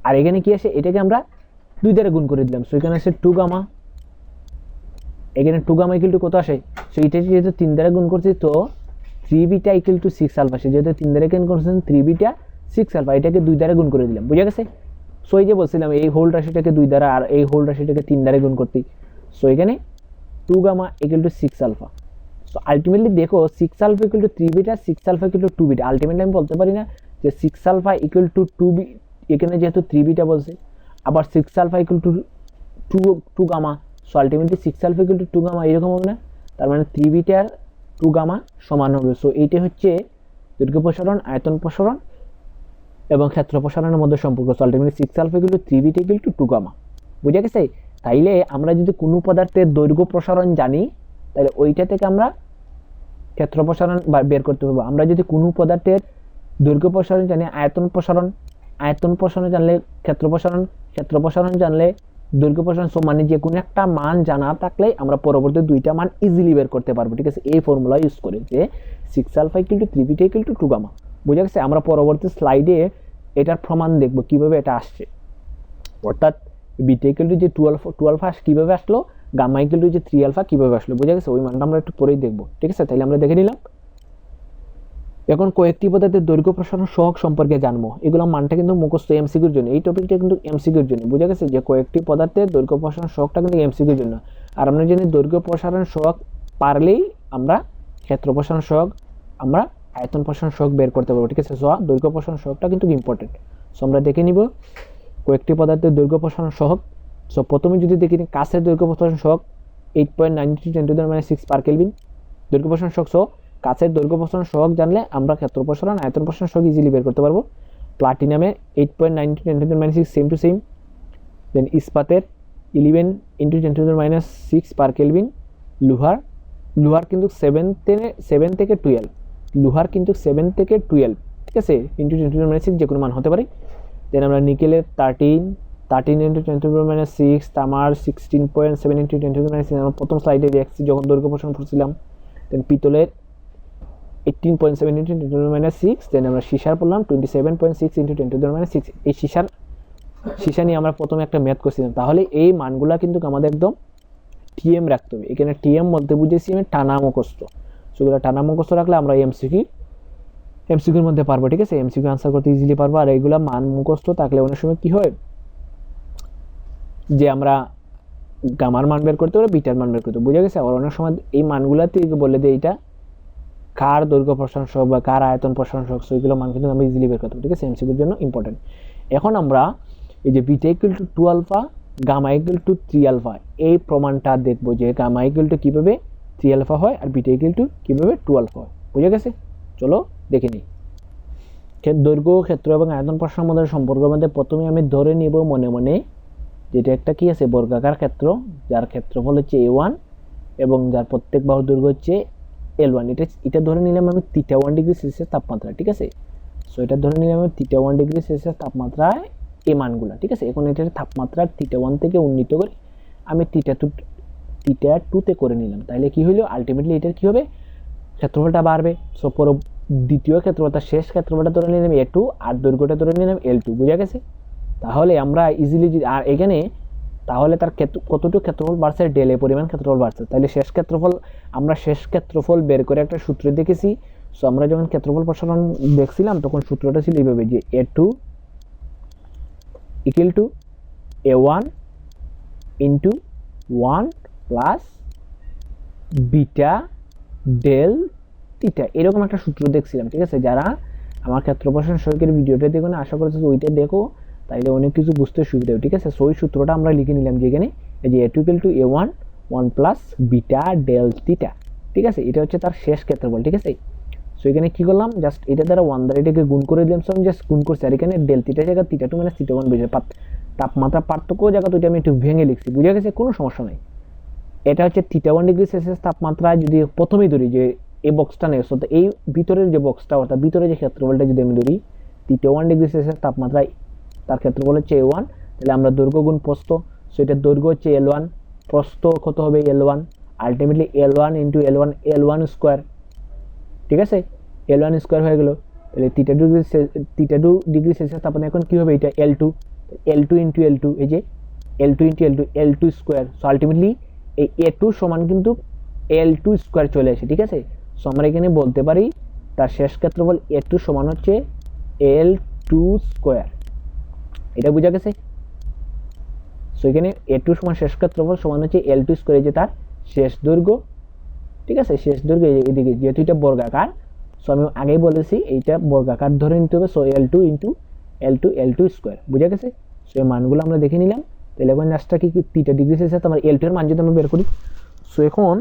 আর এখানে কি আসে, এটাকে আমরা 2 দ্বারা গুণ করে দিলাম। সো এখানে আসে 2 গামা, এখানে 2 গামা ইকুয়াল টু কত আসে, সো এটা যেহেতু 3 দ্বারা গুণ করছি, তো 3 বিটা ইকুয়াল টু 6 আলফা, সে যেহেতু 3 দ্বারা গুণ করছেন 3 বিটা 6 আলফা, এটাকে 2 দ্বারা গুণ করে দিলাম, বুঝা গেছে। সো এই যে বলছিলাম এই হোল রাশিটাকে 2 দ্বারা আর এই হোল রাশিটাকে 3 দ্বারা গুণ করতে, সো এখানে 2 gamma equal to 6 alpha. So ultimately দেখো 6 alpha equal to 3 beta, 6 alpha equal to 2 beta. Ultimately আমি বলতে পারি না যে 6 আলফা ইকুয়াল টু 2 বি, এখানে যেহেতু 3 বিটা বলছে, আবার 6 alpha equal to 2 gamma. So ultimately 6 alpha equal to 2 gamma এরকম হবে না, তার মানে 3 বিটা 2 গামা সমান হবে। সো এইটা হচ্ছে দৈর্ঘ্য প্রসারণ, আয়তন প্রসারণ এবং ক্ষেত্র প্রসারণের মধ্যে সম্পর্ক। Ultimately 6 alpha equal to 3 beta equal to 2 gamma. বুঝা গেছে? তাইলে আমরা যদি কোনো পদার্থের দৈর্ঘ্য প্রসারণ জানি তাহলে ওইটা থেকে আমরা ক্ষেত্র প্রসারণ বের করতে পারবো। আমরা যদি কোনো পদার্থের দৈর্ঘ্য প্রসারণ জানি, আয়তন প্রসারণ জানলে ক্ষেত্র প্রসারণ জানলে দৈর্ঘ্য প্রসারণ, সো মানে যে কোনো একটা মান জানা থাকলে আমরা পরবর্তী দুইটা মান ইজিলি বের করতে পারবো। ঠিক আছে, এই ফর্মুলা ইউজ করে যে 6 alpha equal to 3 beta equal to 2 gamma. বুঝা গেছে? আমরা পরবর্তী স্লাইডে এটার প্রমাণ দেখব কিভাবে এটা আসছে, অর্থাৎ বিটা ইকুয়াল টু যে 2 আলফা কিভাবে আসলো, গামা ইকুয়াল টু যে 3 আলফা কিভাবে আসলো। বুঝা গেছে? ওই মানটা আমরা একটু পরেই দেখবো। ঠিক আছে, তাহলে আমরা দেখে নিলাম। এখন কয়েকটি পদার্থের দৈর্ঘ্য প্রসারণ সহগ সম্পর্কে জানবো। এগুলো মানটা কিন্তু মুখস্থ এমসিকিউর জন্য, এই টপিকটা কিন্তু এমসিকিউর জন্য। বুঝা গেছে? যে কয়েকটি পদার্থের দৈর্ঘ্য প্রসারণ সহগটা কিন্তু এমসিকিউর জন্য। আর আমরা জানি দৈর্ঘ্য প্রসারণ সহগ পারলেই আমরা ক্ষেত্র প্রসারণ সহগ, আমরা আয়তন প্রসারণ সহগ বের করতে পারবো। ঠিক আছে, সো দৈর্ঘ্য প্রসারণ সহগটা কিন্তু ইম্পর্টেন্ট। সো আমরা দেখে নিব কয়েকটি পদার্থের দৈর্ঘ্য প্রসারণ সহগ। সো প্রথমে যদি দেখি কাঁচের দৈর্ঘ্য প্রসারণ সহগ 8.92 × 10⁻⁶ পার কেলভিন। দৈর্ঘ্য প্রসারণ সহগ, সো কাঁচের দৈর্ঘ্য প্রসারণ সহগ জানলে আমরা ক্ষেত্র প্রসারণ, আয়তন প্রসারণ সহগ ইজিলি বের করতে পারবো। প্লাটিনামের 8.92 × 10⁻⁶ সেম টু সেম। দেন ইস্পাতের 11 × 10⁻⁶ পার কেলভিন। লোহার কিন্তু 7 থেকে 12, লোহার কিন্তু 7 থেকে 12, ঠিক আছে, × 10⁻⁶ যে কোনো মান হতে পারে। দেন আমরা নিকেলের 13 × 10⁻⁶, তামার 16.7 × 10⁻⁶, আমরা প্রথম স্লাইডে দেখছি যখন দৈর্ঘ্য প্রসারণ করছিলাম। দেন পিতলের 18.7 × 10⁻⁶, দেন আমরা সীসার পড়লাম 27.6 × 10⁻⁶। এই সীসা নিয়ে আমরা প্রথমে একটা ম্যাথ করছিলাম। তাহলে এই মানগুলা কিন্তু আমাদের একদম টিএম রাখতে হবে। এখানে টিএম বলতে বুঝেছি আমি টানা মুখস্থ। সেগুলো টানা মুখস্থ রাখলে আমরা এমসিকিউর মধ্যে পারবো। ঠিক আছে, এমসিকিউ আনসার করতে ইজিলি পারবো। আর এইগুলা মান মুখস্থ থাকলে অনেক সময় কি হয় যে আমরা গামার মান বের করতে পারবো, বিটার মান বের করতে। বুঝা গেছে? আর অনেক সময় এই মানগুলাতে বলে দেয় এটা কার দৈর্ঘ্য প্রসারণ সহগ বা কার আয়তন প্রসারণ সহগ, সেইগুলো মান কিন্তু আমরা ইজিলি বের করতে পারবো। ঠিক আছে, এমসিকিউর জন্য ইম্পর্টেন্ট। এখন আমরা এই যে beta equal to 2 alpha, gamma equal to 3 alpha, এই প্রমাণটা দেখবো যে গামা ইকুয়াল টু কিভাবে 3 আলফা হয় আর বিটা ইকুয়াল টু কিভাবে 2 আলফা হয়। বুঝা গেছে? চলো দেখে নিই। দৈর্ঘ্য, ক্ষেত্র এবং আয়তন প্রসারণের মধ্যে সম্পর্কের মধ্যে প্রথমে আমি ধরে নিব মনে মনে যেটা একটা কি আছে বর্গাকার ক্ষেত্র, যার ক্ষেত্রফল হচ্ছে a1 এবং যার প্রত্যেক বাহুর দৈর্ঘ্য হচ্ছে L1। এটা ধরে নিলাম আমি θ1 ডিগ্রি সেলসিয়াস তাপমাত্রা। ঠিক আছে, সো এটা ধরে নিলাম আমি θ1 ডিগ্রি সেলসিয়াস তাপমাত্রায় এই মানগুলো। ঠিক আছে, এখন এটার তাপমাত্রা θ1 থেকে উন্নীত করে আমি θ2 করে নিলাম। তাহলে কি হইলো, আলটিমেটলি এটার কি হবে, ক্ষেত্রফলটা বাড়বে। সো দ্বিতীয় ক্ষেত্রফলটা, শেষ ক্ষেত্রফলটা ধরে নিলাম a2 আর দৈর্ঘ্যটা ধরে নিলাম L2। বুঝা গেছে? তাহলে আমরা ইজিলি, আর এখানে তাহলে তার কতটুকু ক্ষেত্রফল বাড়ছে, ডেল এ পরিমাণ ক্ষেত্রফল বাড়ছে। তাহলে আমরা শেষ ক্ষেত্রফল বের করে একটা সূত্র দেখেছি। সো আমরা যখন ক্ষেত্রফল প্রসারণ দেখছিলাম তখন সূত্রটা ছিল এইভাবে যে a2 equal to a1 into 1 plus beta del theta, এরকম একটা সূত্র দেখছিলাম। ঠিক আছে, যারা আমার ক্ষেত্র প্রসারণ সহগের ভিডিওটা দেখো না, আশা করছি ওইটা দেখো, তাইলে অনেক কিছু বুঝতে সুবিধা হবে। ঠিক আছে, সো ওই সূত্রটা আমরা লিখে নিলাম যেখানে এই যে a2 equal to a1 1 plus beta del theta. ঠিক আছে, এটা হচ্ছে তার শেষ ক্ষেত্রফল। ঠিক আছে, সো এখানে কি করলাম, জাস্ট এটা দ্বারা 1 দ্বারা এটাকে গুণ করে দিলাম। সো আমি জাস্ট গুণ করছি, আর এখানে ডেল থিটা জায়গা θ2 মানে θ1 বুঝে তাপমাত্রা পার্থক্য জায়গা তো এটা আমি একটু ভেঙে লিখছি। বুঝা গেছে? কোনো সমস্যা নাই। এটা হচ্ছে θ1 ডিগ্রি সেলসিয়াস তাপমাত্রায় যদি প্রথমেই ধরি যে এই বক্সটা নেই, সো এই ভিতরের যে বক্সটা অর্থাৎ ভিতরে যে ক্ষেত্রফলটা যদি আমি ধরি θ1 ডিগ্রি সেলসিয়াস তাপমাত্রায় তার ক্ষেত্রফল হচ্ছে a1, তাহলে আমরা দৈর্ঘ্য গুণ প্রস্থ, সো এটার দৈর্ঘ্য হচ্ছে L1, প্রস্থ কত হবে L1, ultimately L1 into L1 square. ঠিক আছে, L1 স্কোয়ার হয়ে গেল। তাহলে θ2 ডিগ্রি সেলসিয়াস তাপমাত্রা এখন কি হবে, এটা L2 ইন্টু L2, এই যে L2 into L2 square. So ultimately এই a2 সমান কিন্তু L2 স্কোয়ার চলে আসে। ঠিক আছে, সো আমরা এখানে বলতে পারি তার শেষ ক্ষেত্রফল a2 সমান হচ্ছে L2 স্কোয়ার। এটা বুঝা গেছে? সো এখানে a2 সমান শেষ ক্ষেত্রফল সমান হচ্ছে L2 স্কোয়ার, যে তার শেষ দৈর্ঘ্য। ঠিক আছে, শেষ দৈর্ঘ্য এদিকে, যেহেতু এটা বর্গাকার, সো আমি আগেই বলেছি এইটা বর্গাকার ধরে নিতে হবে। So L2 into L2 square. বুঝা গেছে? সো এই মানগুলো আমরা দেখে নিলাম। তাহলে এখন লাস্টটা কি θ ডিগ্রি সেলসিয়াস আমার L2 এর মান যদি আমরা বের করি, সো এখন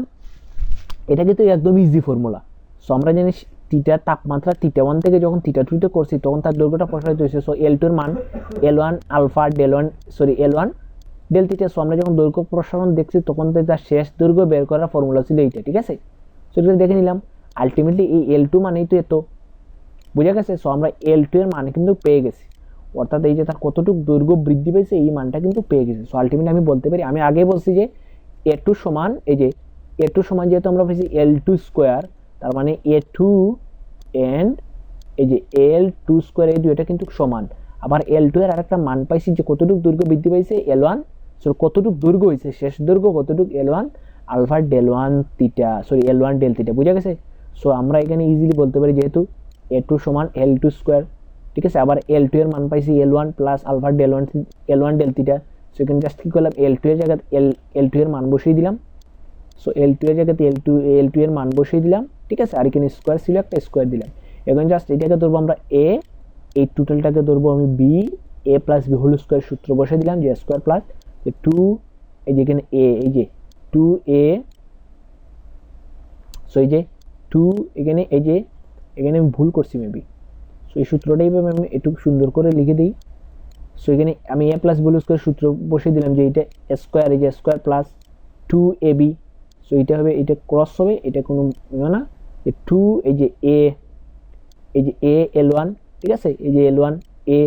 এটা কিন্তু একদম ইজি ফর্মুলা। সো আমরা জানি থিটার তাপমাত্রা থিটা 1 থেকে যখন থিটা 2 তে করছি তখন তার দৈর্ঘ্যটা প্রসারিত হয়েছে। সো L2 এর মান L1 alpha L1 del theta. So আমরা যখন দৈর্ঘ্য প্রসারণ দেখছি তখন তার শেষ দৈর্ঘ্য বের করার ফর্মুলা ছিল এইটা, ঠিক আছে। সো এটা দেখে নিলাম। আলটিমেটলি এই L2 মানেই তো এত, বুঝা গেছে। সো আমরা L2 এর মান কিন্তু পেয়ে গেছি, অর্থাৎ এই যে তার কতটুকু দৈর্ঘ্য বৃদ্ধি পেয়েছে এই মানটা কিন্তু পেয়ে গেছি। সো আলটিমেটলি আমি বলতে পারি, আমি আগে বলছি যে A2 সমান, এই যে A2 সমান যেহেতু আমরা পেয়েছি L2 স্কোয়ার, তার মানে A2 এন্ড এই যে L2 স্কোয়ার এই দুইটা কিন্তু সমান। আবার L2 এর আরেকটা মান পাইছি যে কতটুকু দৈর্ঘ্য বৃদ্ধি পাইছে L1, সো কতটুকু দৈর্ঘ্য হয়েছে শেষ দৈর্ঘ্য কতটুকু L1 alpha L1 theta, L1 del theta, বুঝা গেছে। সো আমরা এখানে ইজিলি বলতে পারি যেহেতু A2 সমান L2 স্কোয়ার, ঠিক আছে। আবার L2 এর মান পাইছি L1 plus alpha L1 del theta. So এখানে জাস্ট কি করলাম, L2 এর জায়গায় L2 এর মান বসিয়ে দিলাম। সো L2 এর জায়গাতে L2 এর মান বসিয়ে দিলাম, ঠিক আছে। আর এখানে স্কোয়ার ছিল একটা স্কোয়ার দিলাম। এখন জাস্ট এটাকে ধরবো আমরা A, এই টোটালটাকে ধরবো আমি B, A plus B whole square সূত্র বসিয়ে দিলাম যে স্কোয়ার প্লাস 2, এই যে এখানে A, এই যে 2A, সো এই যে 2 এখানে, এই যে এখানে আমি ভুল করছি মেবি। সো এই সূত্রটা এইভাবে আমি একটু সুন্দর করে লিখে দিই। সো এখানে আমি A plus B whole square সূত্র বসিয়ে দিলাম যে এটা স্কোয়ার, এই যে স্কোয়ার প্লাস 2AB। সো এটা হবে, এটা ক্রস হবে, এটা কোনো না, 2 এই যে A, এই যে A L1, ঠিক আছে, এই যে L1 A,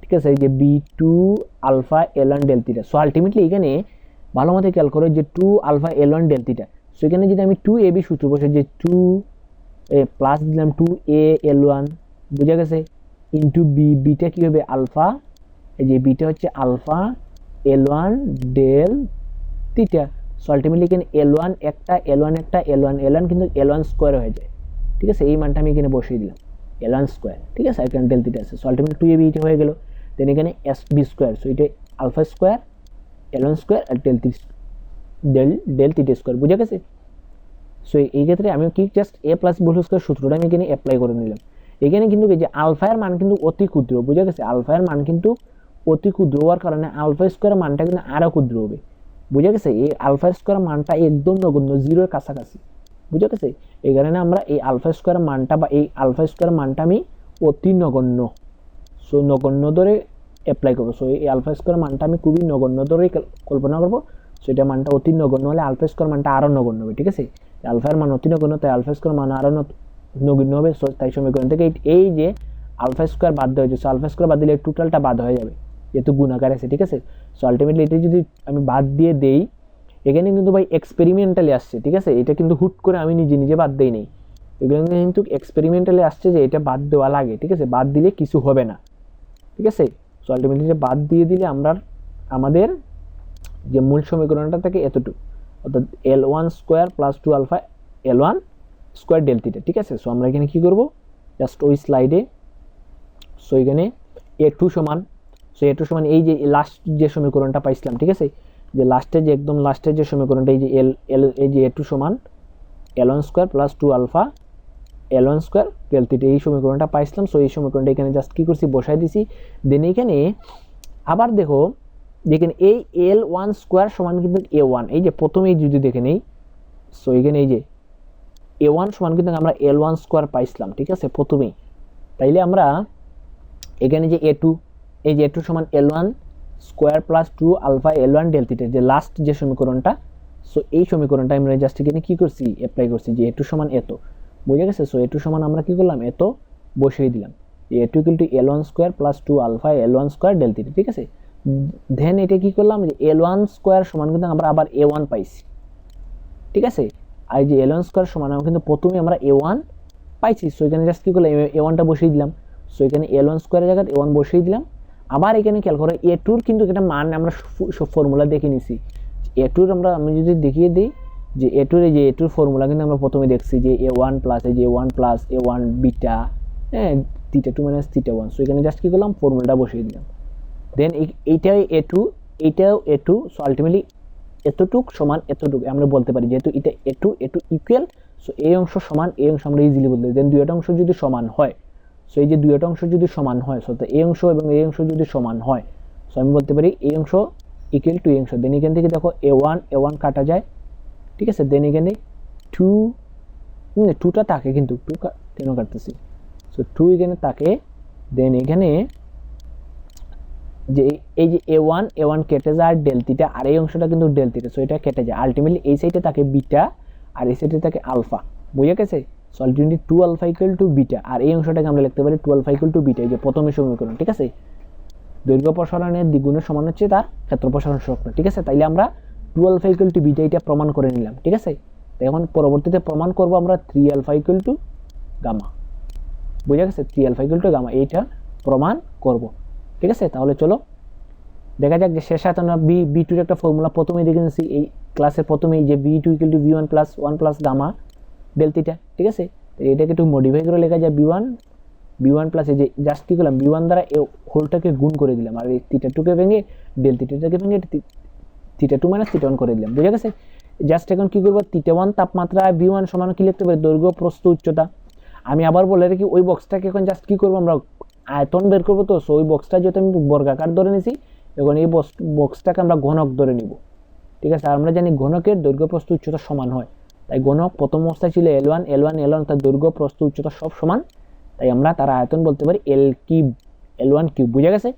ঠিক আছে, এই যে B2 alpha L1 del theta. So ultimately এখানে ভালো মতো খেয়াল করো যে 2 alpha L1 del theta. So এখানে যদি আমি 2AB সূত্র বসে যে 2 প্লাস দিলাম 2A L1, বুঝা গেছে, ইন্টু বি, বিটা কি হবে আলফা, এই যে বিটা হচ্ছে alpha L1 del theta. So ultimately এখানে L1 একটা L1 কিন্তু L1 স্কোয়ার হয়ে যায়, ঠিক আছে। এই মানটা আমি এখানে বসিয়ে দিলাম L1 স্কোয়ার, ঠিক আছে। এখানে ডেল থিটা আছে। সো আলটিমেটলি 2AB এটা হয়ে গেল। দেন এখানে SB স্কোয়ার, সো এটা আলফা স্কোয়ার L1 স্কোয়ার আর ডেল থিটা স্কোয়ার, বুঝা গেছে। সো এই ক্ষেত্রে আমি কি just A plus B whole square সূত্রটা আমি এখানে অ্যাপ্লাই করে নিলাম। এখানে কিন্তু এই যে আলফা এর মান কিন্তু অতি ক্ষুদ্র, বুঝা গেছে। আলফা এর মান কিন্তু অতি ক্ষুদ্র হওয়ার কারণে আলফা স্কোয়ার মানটা কিন্তু আরো ক্ষুদ্র হবে, বুঝা গেছে। এই আলফা স্কোয়ার মানটা একদম নগণ্য, জিরোর কাছাকাছি, বুঝা গেছে। এই কারণে আমরা এই আলফা স্কোয়ার মানটা বা এই আলফা স্কোয়ার মানটা আমি অতি নগণ্য, সো নগণ্য ধরে অ্যাপ্লাই করবো। সো এই আলফা স্কোয়ার মানটা আমি খুবই নগণ্য ধরে কল্পনা করবো। সো এটা মানটা অতি নগণ্য হলে আলফা স্কোয়ার মানটা আরো নগণ্য হবে, ঠিক আছে। আলফার মান অতি নগণ্য, তাই আলফা স্কোয়ার মান আরো নগণ্য হবে। সো তাই সমীকরণ থেকে এই যে আলফা স্কোয়ার বাদ দেওয়া হয়েছে, সো আলফা স্কোয়ার বাদ দিলে টোটালটা বাদ হয়ে যাবে যেহেতু গুণাকার আছে, ঠিক আছে। সো আলটিমেটলি এটা যদি আমি বাদ দিয়ে দেই, এখানে কিন্তু ভাই এক্সপেরিমেন্টালি আসছে, ঠিক আছে। এটা কিন্তু হুট করে আমি নিজে বাদ দেই নাই, এগুলো কিন্তু এক্সপেরিমেন্টালি আসছে যে এটা বাদ দেওয়া লাগে, ঠিক আছে। বাদ দিলে কিছু হবে না, ঠিক আছে। সো আলটিমেটলি যে বাদ দিয়ে দিলে আমরা আমাদের যে মূল সমীকরণটা থেকে এতটুকু, অর্থাৎ L1 square plus 2 alpha L1 square del theta, ঠিক আছে। সো আমরা এখানে কি করব, জাস্ট ওই স্লাইডে, সো এখানে A2 সমান, সো A2 সমান এই যে লাস্ট যে সমীকরণটা পাইছিলাম, ঠিক আছে, যে লাস্টে যে একদম লাস্টের যে সমীকরণটা, এই যে এই যে A2 সমান L1 square plus 2 alpha L1 square del theta, এই সমীকরণটা পাইছিলাম। সো এই সমীকরণটা এখানে জাস্ট কি করছি, বসাই দিছি। দেন এখানে আবার দেখেন এই L1 স্কোয়ার সমান কিন্তু A1, এই যে প্রথমেই যদি দেখে নেই, সো এখানে এই যে A1 সমান কিন্তু আমরা L1 স্কোয়ার পাইছিলাম, ঠিক আছে, প্রথমেই। তাইলে আমরা এখানে যে A2, এই যে A2 সমান L1 square plus 2 alpha L1 del theta, যে লাস্ট যে সমীকরণটা, সো এই সমীকরণটা আমরা জাস্ট এখানে কি করছি, অ্যাপ্লাই করছি যে A2 সমান এত, বুঝে গেছে। সো A2 সমান আমরা কি করলাম, এত বসিয়ে দিলাম, A2 equal to L1 square plus 2 alpha L1 square del theta, ঠিক আছে। দেন এটা কি করলাম, যে L1 স্কোয়ার সমান কিন্তু আমরা আবার A1 পাইছি, ঠিক আছে। আর যে L1 স্কোয়ার সমান কিন্তু প্রথমে আমরা A1 পাইছি। সো এখানে জাস্ট কি করলাম, A1টা বসিয়ে দিলাম। সো এখানে L1 স্কোয়ারের জায়গায় A1 বসিয়ে দিলাম। আবার এখানে খেয়াল করো A2 কিন্তু একটা মান আমরা ফর্মুলা দেখে নিছি। A2 আমি যদি দেখিয়ে দিই যে A2 এই যে A2 ফর্মুলা কিন্তু আমরা প্রথমে দেখছি যে A1 প্লাস, এই যে A1 প্লাস A1 বিটা, হ্যাঁ, থিটা 2 মাইনাস থিটা 1। সো এখানে জাস্ট কি করলাম, ফর্মুলাটা বসিয়ে দিলাম। দেন এইটাও A2, এইটাও A2। সো আলটিমেটলি এতটুক সমান এতটুক আমরা বলতে পারি, যেহেতু এটা A2 ইকুয়াল। সো এই অংশ সমান এই অংশ আমরা ইজিলি বলতে পারি। দেন দুইটা অংশ যদি সমান হয়, সো এই যে দুইটা অংশ যদি সমান হয়, সো এই অংশ এবং এই অংশ যদি সমান হয়, সো আমি বলতে পারি এই অংশ ইকুয়াল টু এই অংশ। দেন এখান থেকে দেখো A1 কাটা যায়, ঠিক আছে। দেন এখানে 2টা থাকে কিন্তু কেন কাটতেছি, সো 2 এখানে থাকে, দেন এখানে যে এই যে a1 কেটে যায় ডেল থিটা, আর এই অংশটা কিন্তু ডেল থিটা, সো এটা কেটে যায়। আলটিমেটলি এই সাইডে থাকে বিটা আর এই সাইডে থাকে আলফা, বুঝে গেছে? So ultimately 2 alpha equal to beta, আর এই অংশটাকে আমরা লিখতে পারি 2 আলফা ইকুয়াল টু বিটা, এই যে প্রথমের সমীকরণ, ঠিক আছে? দৈর্ঘ্য প্রসারণের দ্বিগুণের সমান হচ্ছে তার ক্ষেত্র প্রসারণ সূত্র, ঠিক আছে? তাইলে আমরা 2 আলফা ইকুয়াল টু বিটা এটা প্রমাণ করে নিলাম, ঠিক আছে? তাই এখন পরবর্তীতে প্রমাণ করব আমরা 3 আলফা ইকুয়াল টু গামা, বুঝে গেছে? 3 আলফা ইকুয়াল টু গামা এইটা প্রমাণ করব, ঠিক আছে? তাহলে চলো দেখা যাক যে শেষ আমরা বি টুর একটা ফর্মুলা প্রথমেই দেখে নিয়েছি এই ক্লাসের প্রথমেই, যে B two equal to V one plus gamma del theta, ঠিক আছে? এটাকে একটু মডিফাই করে লেখা যায় বি ওয়ান প্লাস, এই যে জাস্ট কী করলাম, বি ওয়ান দ্বারা এই হোলটাকে গুণ করে দিলাম, আর এই থিটা টুকে ভেঙে ডেল থিটাটাকে ভেঙে theta two minus theta one করে দিলাম, বুঝে গেছে? জাস্ট এখন কী করবো, থিটা ওয়ান তাপমাত্রা বি ওয়ান সমান কী লিখতে পারি, দৈর্ঘ্য প্রস্থ উচ্চতা। আমি আবার বলে রাখি ওই বক্সটাকে এখন জাস্ট কী করবো, আমরা আয়তন বের করবো, তো ওই বক্সটা যেহেতু আমি বর্গাকার ধরে নিয়েছি, এখন এই বক্সটাকে আমরা ঘনক ধরে নিব, ঠিক আছে? আর আমরা জানি ঘনকের দৈর্ঘ্য প্রস্থ উচ্চতা সমান হয়, তাই ঘনক প্রথম অবস্থায় ছিল L1 তার দৈর্ঘ্য প্রস্থ উচ্চতা সব সমান, তাই আমরা তার আয়তন বলতে পারি L1 কিউব, বুঝে গেছে?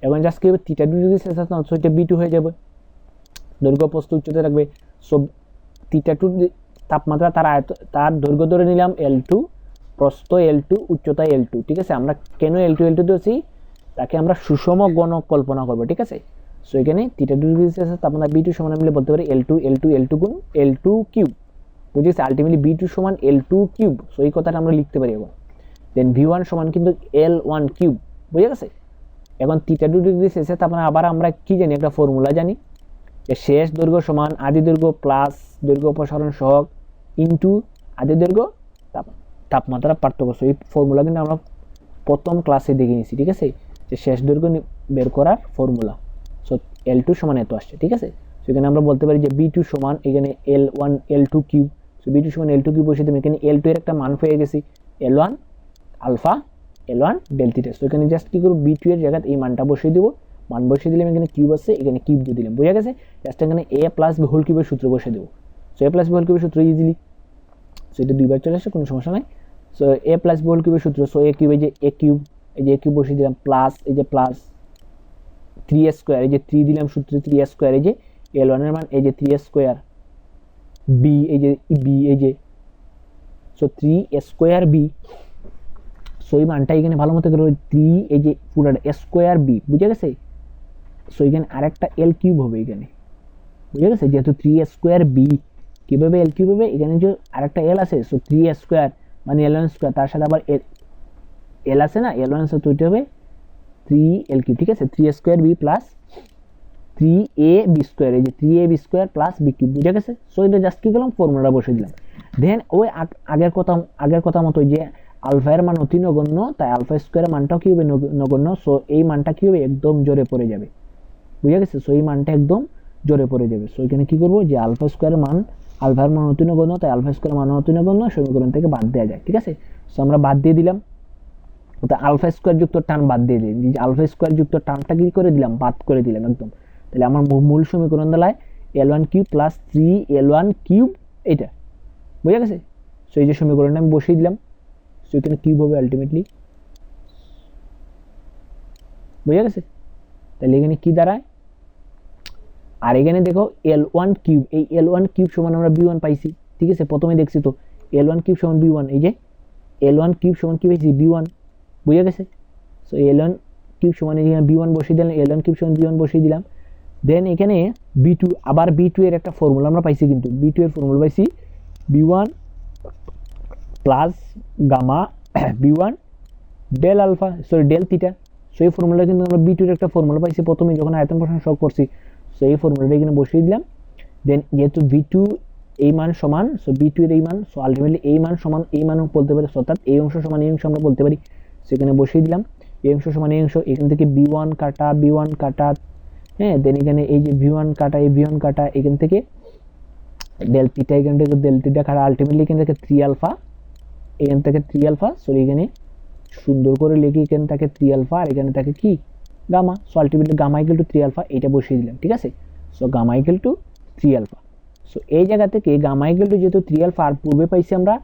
এবং জাস্ট কি হবে, থিটা টু যদি শেষ আসতো সেটা বি টু হয়ে যাবে, দৈর্ঘ্য প্রস্থ উচ্চতা রাখবে। সো থিটা টু তাপমাত্রা তার দৈর্ঘ্য ধরে নিলাম L2, প্রস্থ L2, উচ্চতা L2, ঠিক আছে? আমরা কেন L2 ধরছি, তাকে আমরা সুষম গণক কল্পনা করবো, ঠিক আছে? সো এখানে থিটা টু ডিগ্রি সেলসিয়াস তাপমাত্রা বি টু সমান মিলে বলতে পারি L2 গুণ L2 কিউব, বুঝেছি? আলটিমেটলি বি টু সমান L2 কিউব, সো এই কথাটা আমরা লিখতে পারি এখন। দেন V1 সমান কিন্তু L1 কিউব, বুঝে গেছে? এখন থিটা টু ডিগ্রি সেলসিয়াস তাপমাত্রা আবার আমরা কি জানি, একটা ফর্মুলা জানি, যে শেষ দৈর্ঘ্য সমান আদি দৈর্ঘ্য প্লাস দৈর্ঘ্য অপসারণ সহগ ইন্টু আদি দৈর্ঘ্য তাপমাত্রা পার্থক্য। সো এই ফর্মুলা কিন্তু আমরা প্রথম ক্লাসে দেখে নিয়েছি, ঠিক আছে? যে শেষ দৈর্ঘ্য বের করার ফর্মুলা। সো L2 সমান এত আসছে, ঠিক আছে? সেখানে আমরা বলতে পারি যে B2 সমান এখানে L2 কিউব, সো B2 সমান L2 কিউব বসে দিলাম, এখানে L2 এর একটা মান পেয়ে গেছি L1 alpha, L1 del theta. So এখানে জাস্ট কি করব, B2 এর জায়গায় এই মানটা বসিয়ে দিব, মান বসিয়ে দিলাম, এখানে কিউব আছে, এখানে কিউব দিয়ে দিলাম, বুঝা গেছে? জাস্ট এখানে a প্লাস b হোল কিউবের সূত্র বসিয়ে দেবো। So a plus b whole কিউবের সূত্র ইজিলি, সো এটা দুইবার চলে আসে, কোনো সমস্যা নাই। So a plus b whole কিউবের সূত্র, সো a কিউব, এই যে a কিউব, এই যে a কিউব বসিয়ে দিলাম, প্লাস এই যে প্লাস 3a স্কোয়ার, এই যে 3 দিলাম সূত্রে 3a স্কোয়ার, এই যে L1 এর মান এই যে 3a স্কোয়ার, b এই যে b এই যে, so 3a square b, so এই মানটা এখানে ভালো মতো করে 3 এই যে পুরোটা স্কোয়ার b, বুঝে গেছে? সো এখানে আরেকটা L কিউব হবে এখানে, বুঝে গেছে? যেহেতু 3a স্কোয়ার b, কিভাবে L কিউব হবে, এখানে যে আরেকটা L আছে, সো 3a স্কোয়ার মানে L1 স্কোয়ার, তার সাথে আবার L আছে না, L1 আছে, তো এটা হবে 3L কিউব, ঠিক আছে? 3a square b plus 3ab square, এই যে 3ab square plus b cube, বুঝে গেছে? সো এটা জাস্ট কি করলাম, ফর্মুলা বসে দিলাম। দেন ওই আগের কথা মতো যে আলফা এর মান অতি নগণ্য, তাই আলফা স্কোয়ারের মানটাও কি হবে, নগণ্য। সো এই মানটা কি হবে, একদম জোরে পড়ে যাবে, বুঝে গেছে? সো এই মানটা একদম জোরে পড়ে যাবে। সো এখানে কি করবো, যে আলফা স্কোয়ারের মান, আলফার মান অতি নগণ্য, তাই আলফা স্কোয়ারের মান অতি নগণ্য, সমীকরণ থেকে বাদ দেওয়া যায়, ঠিক আছে? সো আমরা বাদ দিয়ে দিলাম, আলফা স্কোয়ার যুক্ত টার্ম বাদ দিয়ে দিই, যে আলফা স্কোয়ার যুক্ত টার্মটা কি করে দিলাম, বাদ করে দিলাম একদম। তাহলে আমার মূল সমীকরণ দাঁড়ায় L1 cube plus 3L1 cube, এটা বুঝে গেছে? সো এই যে সমীকরণটা আমি বসিয়ে দিলাম, সো এখানে কিউব হবে আলটিমেটলি, বুঝে গেছে? তাহলে এখানে কি দাঁড়ায়, আর এখানে দেখো L1 কিউব, এই L1 কিউব সমান আমরা B1 পাইছি, ঠিক আছে? প্রথমে দেখছি তো L1 কিউব সমান B1, এই যে L1 কিউব সমান কি পাইছি, B1, বুঝে গেছে? সো L1 কিউব সমান এখানে B1 বসিয়ে দিলাম, L1 কিউব সমান B1 বসিয়ে দিলাম। দেন এখানে B2, আবার B2 এর একটা ফর্মুলা আমরা পাইছি, কিন্তু B2 এর ফর্মুলা পাইছি B1 plus gamma B1 del alpha, sorry del theta. So এই ফর্মুলা কিন্তু আমরা B2 এর একটা ফর্মুলা পাইছি প্রথমে যখন আয়তন প্রসারণ সহগ করছি, সো এই ফর্মুলাটা এখানে বসিয়ে দিলাম। দেন যেহেতু V2 এই মান সমান, সো B2 এর এই মান, সো আলটিমেটলি এই মান সমান এই মানও বলতে পারি, অর্থাৎ এই অংশ সমান এই অংশ আমরা বলতে পারি। সেখানে বসিয়ে দিলাম এই অংশ সমান এই অংশ, এখান থেকে B1 কাটা, হ্যাঁ। দেন এখানে এই যে V1 কাটা, এই V1 কাটা, এখান থেকে ডেল থিটা, এখান থেকে ডেল থিটা কাটা, আলটিমেটলি এখান থেকে 3 আলফা, এখান থেকে 3 আলফা, সরি এখানে সুন্দর করে লিখি, এখানে থাকে 3 আলফা আর এখানে থাকে কি, gamma. So ultimately gamma equal to 3 alpha, এটা বসিয়ে দিলাম, ঠিক আছে? So gamma equal to 3 alpha. So এই জায়গা থেকে গামা ইকুয়াল টু যেহেতু 3 আলফা, আর পূর্বে পাইছি আমরা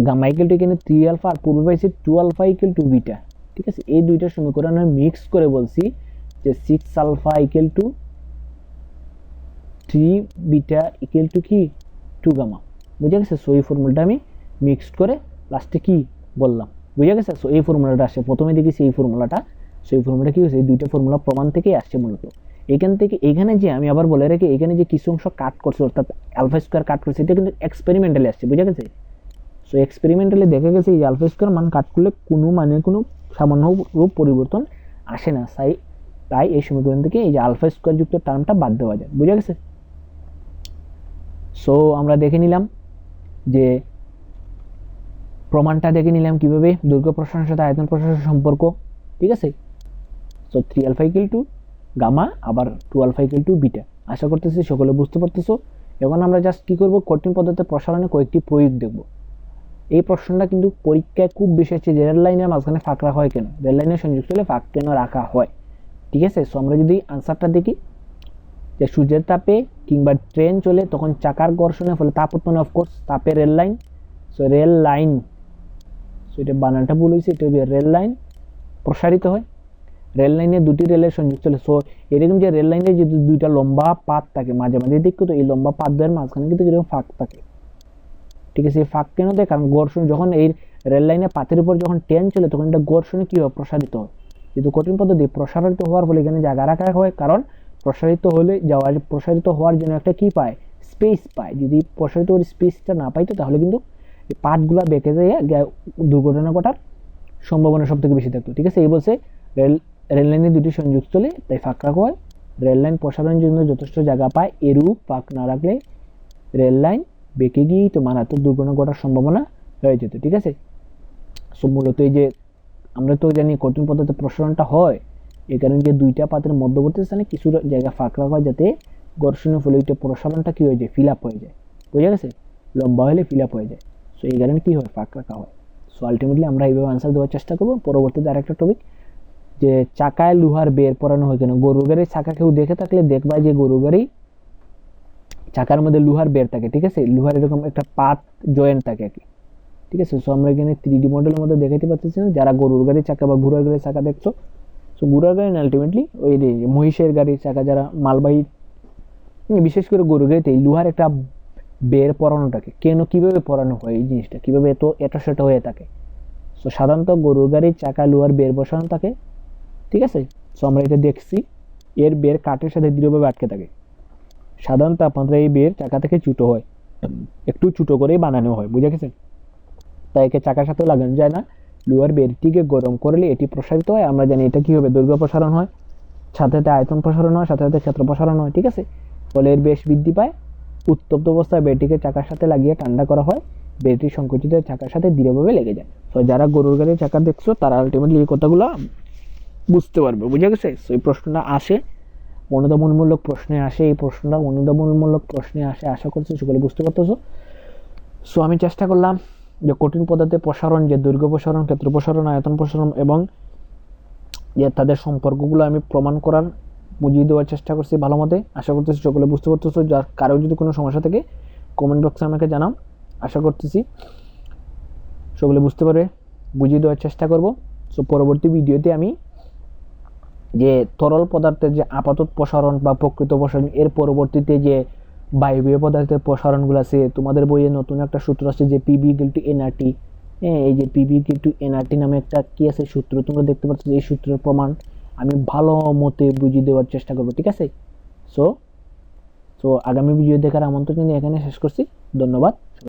গামা ইকুয়াল টু এখানে 3 আলফা আর পূর্বে পাইছি 2 আলফা ইকুয়াল টু বিটা, ঠিক আছে। এই দুইটা সমীকরণ আমি মিক্স করে বলছি যে 6 alpha equal to 3 beta equal to কি 2 গামা, বুঝা গেছে। সো এই ফর্মুলাটা আমি মিক্সড করে লাস্টে কি বললাম, বুঝা গেছে। সো এই ফর্মুলাটা আসে, প্রথমে দেখেছি এই ফর্মুলাটা, সো এই ফর্মুলাটা কি হয়েছে, এই দুইটা ফর্মুলা প্রমাণ থেকেই আসছে মূলত। এখান থেকে এখানে যে আমি আবার বলে রাখি, এখানে যে কিছু অংশ কাট করছে অর্থাৎ আলফা স্কোয়ার কাট করছে, এটা কিন্তু এক্সপেরিমেন্টালি আসছে, বুঝা গেছে। সো এক্সপেরিমেন্টালি দেখা গেছে এই আলফা স্কোয়ার মান কাট করলে কোনো মানে কোনো সামান্য রূপ পরিবর্তন আসে না, তাই এই সমীকরণ থেকে এই যে আলফা স্কোয়ার যুক্ত টার্মটা বাদ দেওয়া যায়, বুঝা গেছে। সো আমরা দেখে নিলাম যে প্রমাণটা দেখে নিলাম কিভাবে দৈর্ঘ্য প্রসারণের সাথে আয়তন প্রসারণের সম্পর্ক, ঠিক আছে। So 3 alpha equal to gamma আবার 2 আলফা ইকুয়াল টু বিটা, আশা করতেছি সকলে বুঝতে পারতেছো। এখন আমরা জাস্ট কি করব, কঠিন পদার্থের প্রসারণে কয়েকটি প্রয়োগ দেখব। এই প্রশ্নটা কিন্তু পরীক্ষায় খুব বেশি আছে, যে রেল লাইনের মাঝখানে ফাঁক রাখা হয় কেন, রেল লাইনের সংযুক্ত হলে ফাঁক কেন রাখা হয়, ঠিক আছে। সো আমরা যদি আনসারটা দেখি, যে সূর্যের তাপে কিংবা ট্রেন চলে তখন চাকার ঘর্ষণের ফলে তাপ উৎপন্ন, অফকোর্স তাপে rail line, so rail line, so এটা বানানটা ভুল হয়েছে, এটা হবে রেল লাইন প্রসারিত হয়, রেল লাইনে দুটি রেলের সংযুক্ত হলে। সো এরকম যে রেল লাইনে যদি দুইটা লম্বা পাত থাকে মাঝে মাঝে দেখো, তো এই লম্বা পাত দ্বয়ের মাঝখানে কিন্তু এরকম ফাঁক থাকে, ঠিক আছে। এই ফাঁক কেন দেয়, কারণ ঘর্ষণ যখন এই রেল লাইনে পাতের উপর যখন ট্রেন চলে তখন এটা ঘর্ষণে কি হয়, প্রসারিত হয়। কিন্তু কঠিন পদ্ধতি প্রসারিত হওয়ার ফলে এখানে জায়গা রাখা হয়, কারণ প্রসারিত হওয়ার জন্য একটা কি পায়, স্পেস পায়। যদি প্রসারিত হওয়ার স্পেসটা না পাইতো তাহলে কিন্তু এই পাতগুলো বেঁকে যায় দুর্ঘটনা ঘটার সম্ভাবনা সব থেকে বেশি থাকতো, ঠিক আছে। এই বলছে রেল লাইনে দুটি সংযুক্ত হলে তাই ফাঁক রাখা হয়, রেল লাইন প্রসারণের জন্য যথেষ্ট জায়গা পায়, এরূপ ফাঁক না রাখলে রেল লাইন বেঁকে গিয়েই তো মারাত্মক দুর্ঘটনা ঘটার সম্ভাবনা হয়ে যেত, ঠিক আছে। সো মূলত এই যে আমরা তো জানি কঠিন পদার্থের প্রসারণটা হয় এই কারণে যে দুইটা পাতের মধ্যবর্তী স্থানে কিছু জায়গা ফাঁক রাখা হয়, যাতে ঘর্ষণের ফলে ওইটা প্রসারণটা কি হয়ে যায়, ফিল আপ হয়ে যায়, বুঝা গেছে, লম্বা হলে ফিল আপ হয়ে যায়। সো এই কারণে কি হয়, ফাঁক রাখা হয়। সো আলটিমেটলি আমরা এইভাবে আনসার দেওয়ার চেষ্টা করবো। পরবর্তীতে আরেকটা টপিক, যে চাকায় লোহার বের পরানো হয় কেন। গরু গাড়ির চাকা কেউ দেখে থাকলে দেখবা যে গরু গাড়ি চাকার মধ্যে লোহার বের থাকে, ঠিক আছে, লোহার এরকম একটা পাত জয়েন্ট থাকে আর কি, ঠিক আছে। সো আমরা এখানে 3D মডেলের মধ্যে দেখাতে পারতেছি না, যারা গরুর গাড়ির চাকা বা ঘোড়ার গাড়ির চাকা দেখছো, সো ঘোড়ার গাড়ি আলটিমেটলি ওই মহিষের গাড়ির চাকা যারা মালবাহী, বিশেষ করে গরুর গাড়িতে এই লোহার একটা বের পরানোটাকে কেন কিভাবে পরানো হয়, এই জিনিসটা কিভাবে এত সেটা হয়ে থাকে। সো সাধারণত গরুর গাড়ির চাকা লোহার বের বসানো থাকে, ঠিক আছে। সো আমরা এটা দেখছি, এর বের কাঠের সাথে দৃঢ়ভাবে আটকে থাকে। সাধারণ তাপমাত্রায় এই বের চাকা থেকে ছোটো হয়, একটু ছোটো করেই বানানো হয়, বুঝা গেছে। তাই একে চাকার সাথেও লাগানো যায় না, লোহার বেরটিকে গরম করলে এটি প্রসারিত হয়। আমরা জানি এটা কি হবে, দৈর্ঘ্য প্রসারণ হয়, সাথে সাথে আয়তন প্রসারণ হয়, সাথে সাথে ক্ষেত্র প্রসারণ হয়, ঠিক আছে। ফলে এর বেশ বৃদ্ধি পায়। উত্তপ্ত অবস্থায় বেরটিকে চাকার সাথে লাগিয়ে ঠান্ডা করা হয়, বেরটি সংকুচিত চাকার সাথে দৃঢ়ভাবে লেগে যায়। তো যারা গরুর গাড়ির চাকা দেখছো তারা আলটিমেটলি এই কথাগুলো বুঝতে পারবে, বুঝা গেছে। সো এই প্রশ্নটা আসে, অনুধাবনমূলক প্রশ্নে আসে, এই প্রশ্নটা অনুধাবনমূলক প্রশ্নে আসে, আশা করছি সকলে বুঝতে পারতেছো। সো আমি চেষ্টা করলাম যে কঠিন পদার্থের প্রসারণ, যে দৈর্ঘ্য প্রসারণ, ক্ষেত্র প্রসারণ, আয়তন প্রসারণ এবং যে তাদের সম্পর্কগুলো আমি প্রমাণ করার, বুঝিয়ে দেওয়ার চেষ্টা করছি ভালো মতে। আশা করতেছি সকলে বুঝতে পারতেছো। যার কারো যদি কোনো সমস্যা থাকে কমেন্ট বক্সে আমাকে জানাও, আশা করতেছি সকলে বুঝতে পারবে, বুঝিয়ে দেওয়ার চেষ্টা করব। সো পরবর্তী ভিডিওতে আমি যে তরল পদার্থের যে আপাতত প্রসারণ বা প্রকৃত প্রসারণ, এর পরবর্তীতে যে বায়বীয় পদার্থের প্রসারণগুলো আছে, তোমাদের বইয়ে নতুন একটা সূত্র আছে যে পিবি ইকুয়াল টু এনআরটি, এই যে পিবি ইকুয়াল টু এনআরটি নামে একটা কি আছে সূত্র, তোমরা দেখতে পাচ্ছ। এই সূত্রের প্রমাণ আমি ভালো মতে বুঝিয়ে দেওয়ার চেষ্টা করবো, ঠিক আছে। সো আগামী ভিডিও দেখার আমন্ত্রণ নিয়ে এখানে শেষ করছি, ধন্যবাদ।